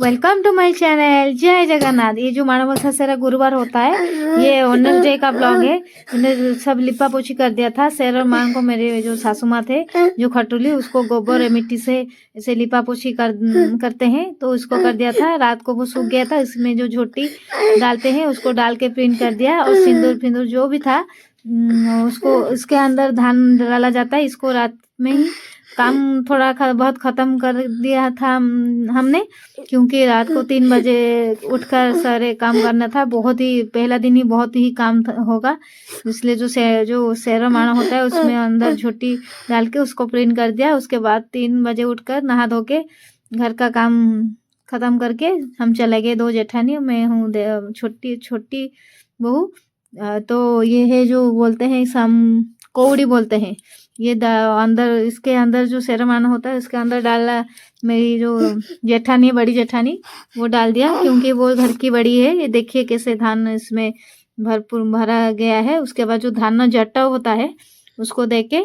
Welcome to my channel जय जगन्नाथ। ये जो माणवसा सेरा गुरुवार होता है, ये ओनर डे का ब्लॉग है। मैंने सब लिपा पोछी कर दिया था। शेर और मांग को मेरे जो सासू माँ थे, जो खटुली, उसको गोबर मिट्टी से ऐसे लिपा पोछी करते हैं, तो उसको कर दिया था। रात को वो सूख गया था। इसमें जो झोटी डालते हैं उसको डाल के प्रिंट कर दिया, और सिंदूर फिंदूर जो भी था उसको इसके अंदर धान डाला जाता है। इसको रात में ही काम थोड़ा बहुत ख़त्म कर दिया था हमने, क्योंकि रात को 3 बजे उठकर सारे काम करना था। बहुत ही पहला दिन ही बहुत ही काम होगा, इसलिए जो सेरा माना होता है उसमें अंदर झोटी डाल के उसको प्रिंट कर दिया। उसके बाद 3 बजे उठकर नहा धो के घर का काम ख़त्म करके हम चले गए। 2 जेठानी, मैं हूँ छोटी छोटी बहू। तो ये है जो बोलते हैं सम कौड़ी बोलते हैं। ये अंदर इसके अंदर जो सेरमाना होता है उसके अंदर डाला मेरी जो जेठानी है, बड़ी जेठानी, वो डाल दिया, क्योंकि वो घर की बड़ी है। ये देखिए कैसे धान इसमें भरपूर भरा गया है। उसके बाद जो धान जट्टा होता है उसको दे के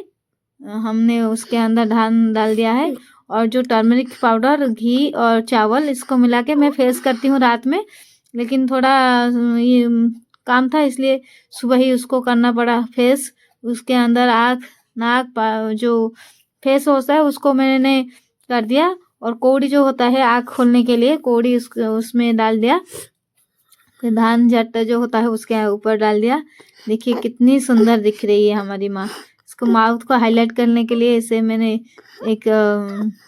हमने उसके अंदर धान डाल दिया है। और जो टर्मरिक पाउडर, घी और चावल, इसको मिला के मैं फेस करती हूँ रात में, लेकिन थोड़ा ये काम था इसलिए सुबह ही उसको करना पड़ा फेस। उसके अंदर आँख, नाक, जो फेस होता है उसको मैंने कर दिया, और कौड़ी जो होता है आँख खोलने के लिए, कौड़ी उसमें डाल दिया। फिर धान जट जो होता है उसके ऊपर डाल दिया। देखिए कितनी सुंदर दिख रही है हमारी माँ। इसको माउथ को हाईलाइट करने के लिए इसे मैंने एक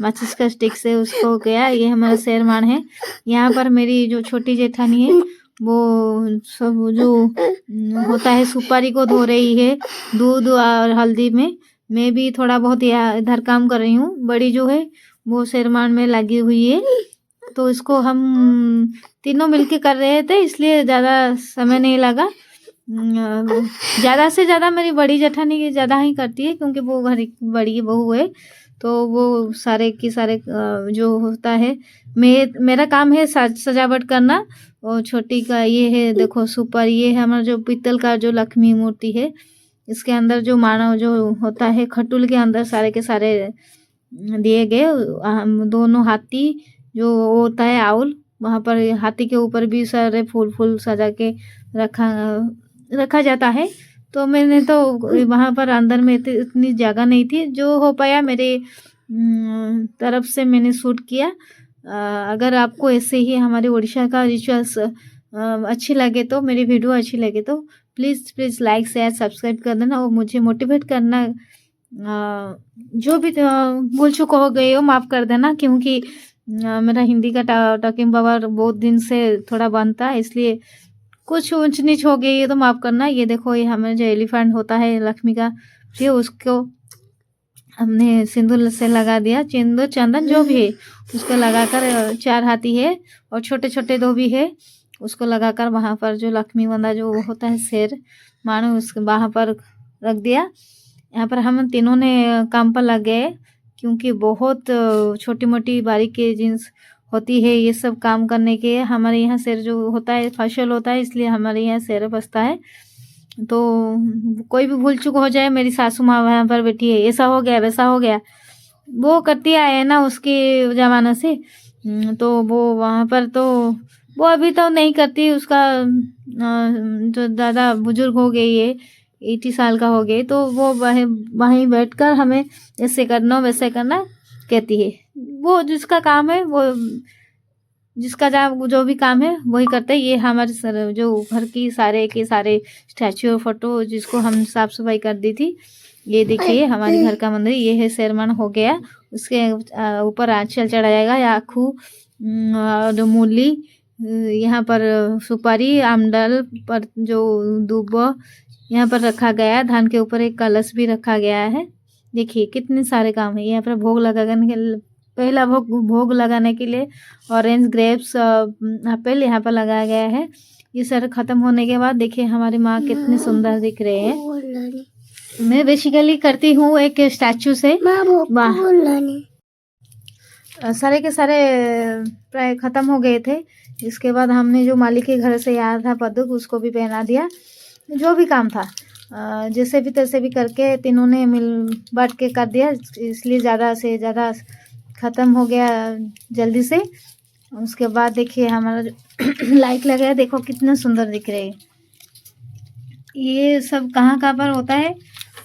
माचिस का स्टिक से उसको किया। ये हमारा शेरमान है। यहाँ पर मेरी जो छोटी जेठानी है वो सब जो होता है सुपारी को धो रही है दूध और हल्दी में। मैं भी थोड़ा बहुत इधर काम कर रही हूँ। बड़ी जो है वो शेरमान में लगी हुई है, तो इसको हम तीनों मिलके कर रहे थे, इसलिए ज़्यादा समय नहीं लगा। ज़्यादा से ज़्यादा मेरी बड़ी जेठानी की ज़्यादा ही करती है, क्योंकि वो घर की बड़ी बहू है, तो वो सारे की सारे जो होता है। मेरा काम है सजावट करना। और छोटी का ये है, देखो सुपर, ये है हमारा जो पीतल का जो लक्ष्मी मूर्ति है। इसके अंदर जो मानव जो होता है, खटुल के अंदर सारे के सारे दिए गए। दोनों हाथी जो होता है आउल, वहाँ पर हाथी के ऊपर भी सारे फूल सजा के रखा जाता है। तो मैंने तो वहाँ पर अंदर में इतनी जगह नहीं थी, जो हो पाया मेरे तरफ से मैंने शूट किया। अगर आपको ऐसे ही हमारे उड़ीसा का रिचुअल्स अच्छी लगे, तो मेरी वीडियो अच्छी लगे तो प्लीज़ लाइक शेयर सब्सक्राइब कर देना, और मुझे मोटिवेट करना। जो भी भूल चूक हो गई हो माफ़ कर देना, क्योंकि मेरा हिंदी का टॉकिंग पावर बहुत दिन से थोड़ा बनता है, इसलिए कुछ ऊंच नीच हो गई है तो माफ़ करना। ये देखो, ये हमें जो एलिफेंट होता है लक्ष्मी का, फिर उसको हमने सिंदूर से लगा दिया। सिंदूर चंदन जो भी है उसको लगाकर 4 हाथी है और छोटे छोटे 2 भी है, उसको लगाकर वहाँ पर जो लक्ष्मी बंदा जो होता है शेर मानो, उसके वहाँ पर रख दिया। यहाँ पर हम तीनों ने काम पर लग गए, क्योंकि बहुत छोटी मोटी बारीकी जिन्स होती है ये सब काम करने के। हमारे यहाँ शेर जो होता है फसल होता है, इसलिए हमारे यहाँ शेर बसता है। तो कोई भी भूल चूक हो जाए, मेरी सासू माँ वहाँ पर बैठी है, ऐसा हो गया वैसा हो गया, वो करती आए है ना उसके ज़माना से। तो वो वहाँ पर तो वो अभी तो नहीं करती। उसका जो दादा बुजुर्ग हो गई है, 80 साल का हो गए, तो वो वहीं बैठकर हमें ऐसे करना वैसे करना कहती है। वो जिसका काम है, वो जिसका जो भी काम है वही करते हैं। ये हमारे जो घर की सारे के सारे स्टैचू और फोटो जिसको हम साफ सफाई कर दी थी, ये देखिए हमारे घर का मंदिर। ये है शेरमान हो गया। उसके ऊपर आंचल चढ़ा जाएगा, या आखू और मूली, यहाँ पर सुपारी, आमडल पर जो दूब यहाँ पर रखा गया है। धान के ऊपर एक कलश भी रखा गया है। देखिए कितने सारे काम है। यहाँ पर भोग लगाने के पहला भोग लगाने के लिए ऑरेंज, ग्रेप्स, एप्पल यहाँ पर लगाया गया है। ये सारे ख़त्म होने के बाद देखिए हमारी माँ कितने सुंदर दिख रहे हैं। मैं बेसिकली करती हूँ एक स्टैचू से। सारे के सारे प्राय ख़त्म हो गए थे। इसके बाद हमने जो मालिक के घर से आया था पदुक, उसको भी पहना दिया। जो भी काम था जैसे भी तैसे भी करके तीनों ने मिल बांट के कर दिया, इसलिए ज़्यादा से ज़्यादा ख़त्म हो गया जल्दी से। उसके बाद देखिए हमारा जो लाइट लगा है, देखो कितना सुंदर दिख रही है। ये सब कहाँ कहाँ पर होता है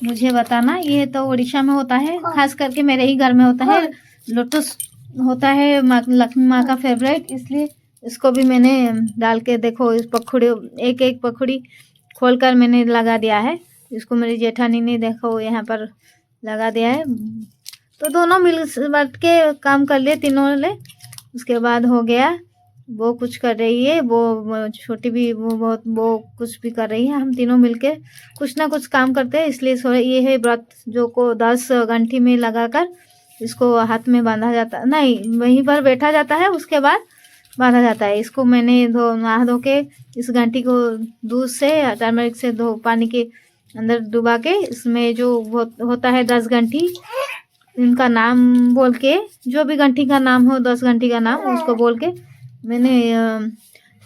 मुझे बताना। ये तो उड़ीसा में होता है, खास करके मेरे ही घर में होता है। लोटस होता है लक्ष्मी माँ का फेवरेट, इसलिए इसको भी मैंने डाल के देखो, इस पखुड़ी एक एक पखुड़ी खोल कर मैंने लगा दिया है। इसको मेरी जेठानी ने देखो यहाँ पर लगा दिया है। तो दोनों मिल बांट के काम कर लिए तीनों ने। उसके बाद हो गया, वो कुछ कर रही है, वो छोटी भी वो कुछ भी कर रही है। हम तीनों मिलके कुछ ना कुछ काम करते हैं। इसलिए ये है व्रत जो को 10 घंटी में लगाकर इसको हाथ में बांधा जाता, नहीं वहीं पर बैठा जाता है, उसके बाद बांधा जाता है। इसको मैंने नहा धो के इस घंटी को दूध से टर्मरिक से धो पानी के अंदर डुबा के, इसमें जो होता है 10 घंटी, इनका नाम बोल के, जो भी घंटी का नाम हो 10 घंटी का नाम उसको बोल के मैंने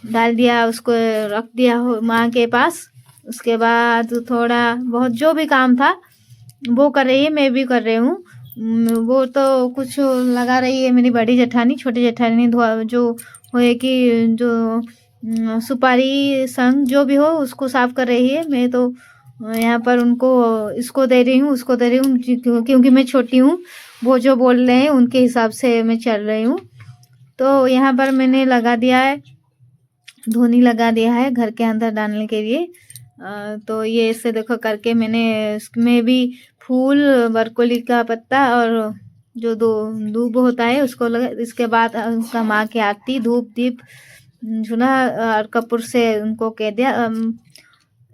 डाल दिया, उसको रख दिया हो माँ के पास। उसके बाद थोड़ा बहुत जो भी काम था वो कर रही है, मैं भी कर रही हूँ। वो तो कुछ लगा रही है मेरी बड़ी जेठानी, छोटी जेठानी जो हो कि जो सुपारी संग जो भी हो उसको साफ कर रही है। मैं तो यहाँ पर उनको इसको दे रही हूँ, उसको दे रही हूँ, क्योंकि मैं छोटी हूँ। वो जो बोल रहे हैं उनके हिसाब से मैं चल रही हूँ। तो यहाँ पर मैंने लगा दिया है, धोनी लगा दिया है घर के अंदर डालने के लिए। तो ये ऐसे देखो करके मैंने इसमें भी फूल, बरकोली का पत्ता और जो दूब होता है उसको लगा। इसके बाद उसका माँ की आरती, धूप दीप चुना और कपूर से उनको कह दिया,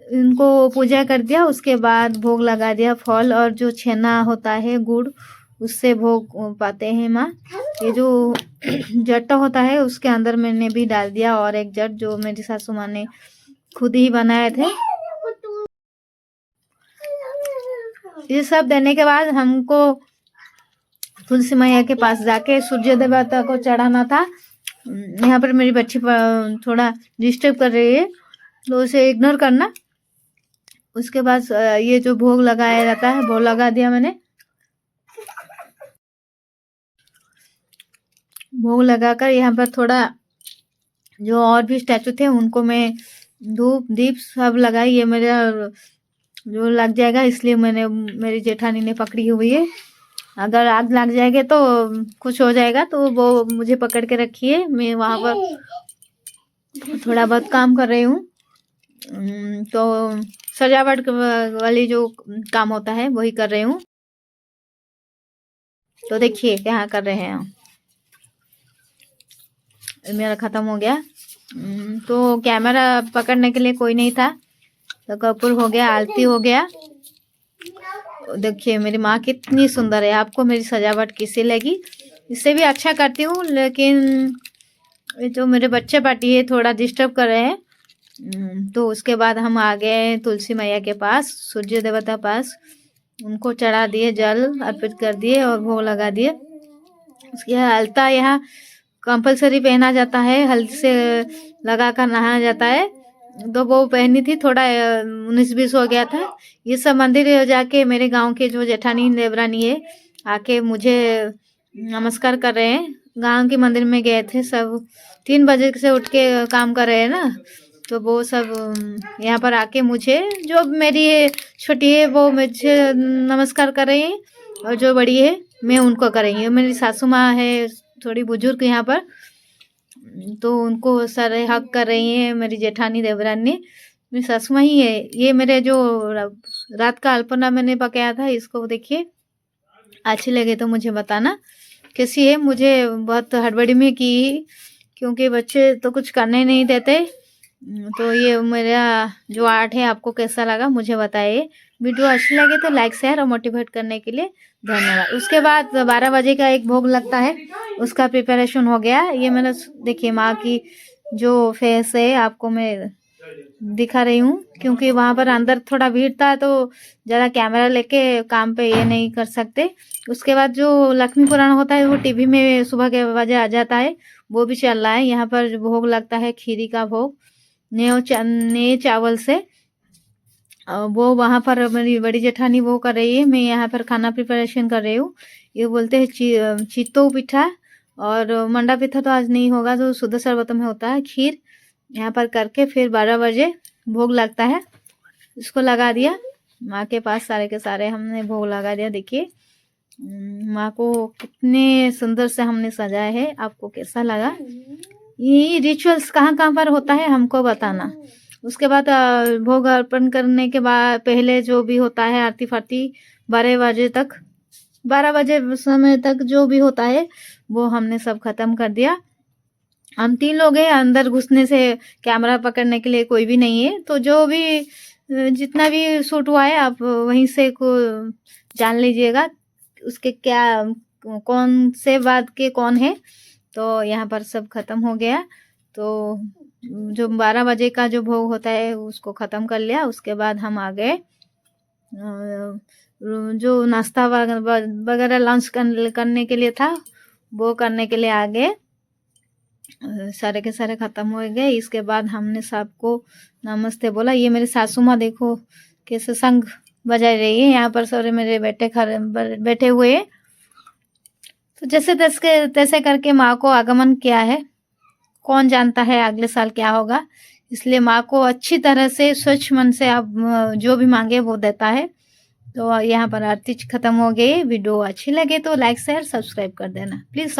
इनको पूजा कर दिया। उसके बाद भोग लगा दिया, फल और जो छेना होता है गुड़, उससे भोग पाते हैं माँ। ये जो जट्टा होता है उसके अंदर मैंने भी डाल दिया, और एक जट जो मेरी सासू माँ ने खुद ही बनाए थे। ये सब देने के बाद हमको तुलसी मैया के पास जाके सूर्य देवता को चढ़ाना था। यहाँ पर मेरी बच्ची थोड़ा डिस्टर्ब कर रही है, तो उसे इग्नोर करना। उसके बाद ये जो भोग लगाया जाता है वो लगा दिया मैंने। भोग लगाकर यहाँ पर थोड़ा जो और भी स्टैचू थे उनको मैं धूप दीप सब लगाई। ये मेरा जो लग जाएगा, इसलिए मैंने मेरी जेठानी ने पकड़ी हुई है। अगर आग लग जाएगा तो कुछ हो जाएगा, तो वो मुझे पकड़ के रखी है। मैं वहाँ पर थोड़ा बहुत काम कर रही हूँ। तो सजावट वाली जो काम होता है वही कर रही हूँ। तो देखिए क्या कर रहे हैं। मेरा खत्म हो गया। तो कैमरा पकड़ने के लिए कोई नहीं था, तो कपूर हो गया, आरती हो गया। देखिए मेरी माँ कितनी सुंदर है। आपको मेरी सजावट कैसी लगी? इससे भी अच्छा करती हूँ, लेकिन जो मेरे बच्चे पार्टी है थोड़ा डिस्टर्ब कर रहे हैं। तो उसके बाद हम आ गए तुलसी मैया के पास, सूर्य देवता पास। उनको चढ़ा दिए, जल अर्पित कर दिए और भोग लगा दिए। उसके अलता यहाँ कंपलसरी पहना जाता है, हल्दी से लगा कर नहाया जाता है। तो वो पहनी थी, थोड़ा 19-20 हो गया था। ये सब मंदिर जाके मेरे गांव के जो जेठानी देवरानी है आके मुझे नमस्कार कर रहे हैं। गांव के मंदिर में गए थे सब, 3 बजे से उठ के काम कर रहे हैं ना, तो वो सब यहाँ पर आके मुझे, जो मेरी छोटी है वो मुझे नमस्कार कर रही है, और जो बड़ी है मैं उनको कर रही हूँ। मेरी सासू माँ है थोड़ी बुजुर्ग यहाँ पर, तो उनको सर हक कर रही है मेरी जेठानी देवरानी। मेरी सासू माँ ही है। ये मेरे जो रात का अल्पना मैंने पकाया था, इसको देखिए, अच्छी लगे तो मुझे बताना कैसी है। मुझे बहुत हड़बड़ी में की, क्योंकि बच्चे तो कुछ करने नहीं देते। तो ये मेरा जो आर्ट है आपको कैसा लगा मुझे बताइए। वीडियो अच्छी लगे तो लाइक शेयर और मोटिवेट करने के लिए धन्यवाद। उसके बाद 12 बजे का एक भोग लगता है, उसका प्रिपरेशन हो गया। ये मैंने देखिए माँ की जो फेस है आपको मैं दिखा रही हूँ, क्योंकि वहाँ पर अंदर थोड़ा भीड़ था तो ज़्यादा कैमरा लेके काम पे ये नहीं कर सकते। उसके बाद जो लक्ष्मी पुराण होता है वो टीवी में सुबह के बजे आ जाता है, वो भी चल रहा है। यहाँ पर भोग लगता है खीरी का भोग, नए चावल से। वो वहाँ पर मेरी बड़ी जेठानी वो कर रही है, मैं यहाँ पर खाना प्रिपरेशन कर रही हूँ। ये बोलते हैं चितो पिठा, और मंडा पिठा तो आज नहीं होगा, जो शुद्ध सर्बत में होता है खीर, यहाँ पर करके फिर 12 बजे भोग लगता है, इसको लगा दिया माँ के पास। सारे के सारे हमने भोग लगा दिया। देखिए माँ को कितने सुंदर से हमने सजाया है। आपको कैसा लगा? ये रिचुअल्स कहाँ कहाँ पर होता है हमको बताना। उसके बाद भोग अर्पण करने के बाद पहले जो भी होता है आरती फारती 12 बजे तक, 12 बजे समय तक जो भी होता है वो हमने सब खत्म कर दिया। हम 3 लोग हैं, अंदर घुसने से कैमरा पकड़ने के लिए कोई भी नहीं है। तो जो भी जितना भी शूट हुआ है आप वहीं से को जान लीजिएगा उसके क्या कौन से बात के कौन है। तो यहाँ पर सब खत्म हो गया। तो जो 12 बजे का जो भोग होता है उसको ख़त्म कर लिया। उसके बाद हम आ गए जो नाश्ता वगैरह लंच करने के लिए था वो करने के लिए आ गए। सारे के सारे ख़त्म हो गए। इसके बाद हमने सबको नमस्ते बोला। ये मेरी सासू माँ देखो कैसे शंख बजा रही है। यहाँ पर सारे मेरे बेटे बैठे हुए हैं। तो जैसे तैसे करके माँ को आगमन किया है। कौन जानता है अगले साल क्या होगा, इसलिए माँ को अच्छी तरह से स्वच्छ मन से आप जो भी मांगे वो देता है। तो यहाँ पर आरती खत्म हो गई। वीडियो अच्छी लगे तो लाइक शेयर सब्सक्राइब कर देना प्लीज़।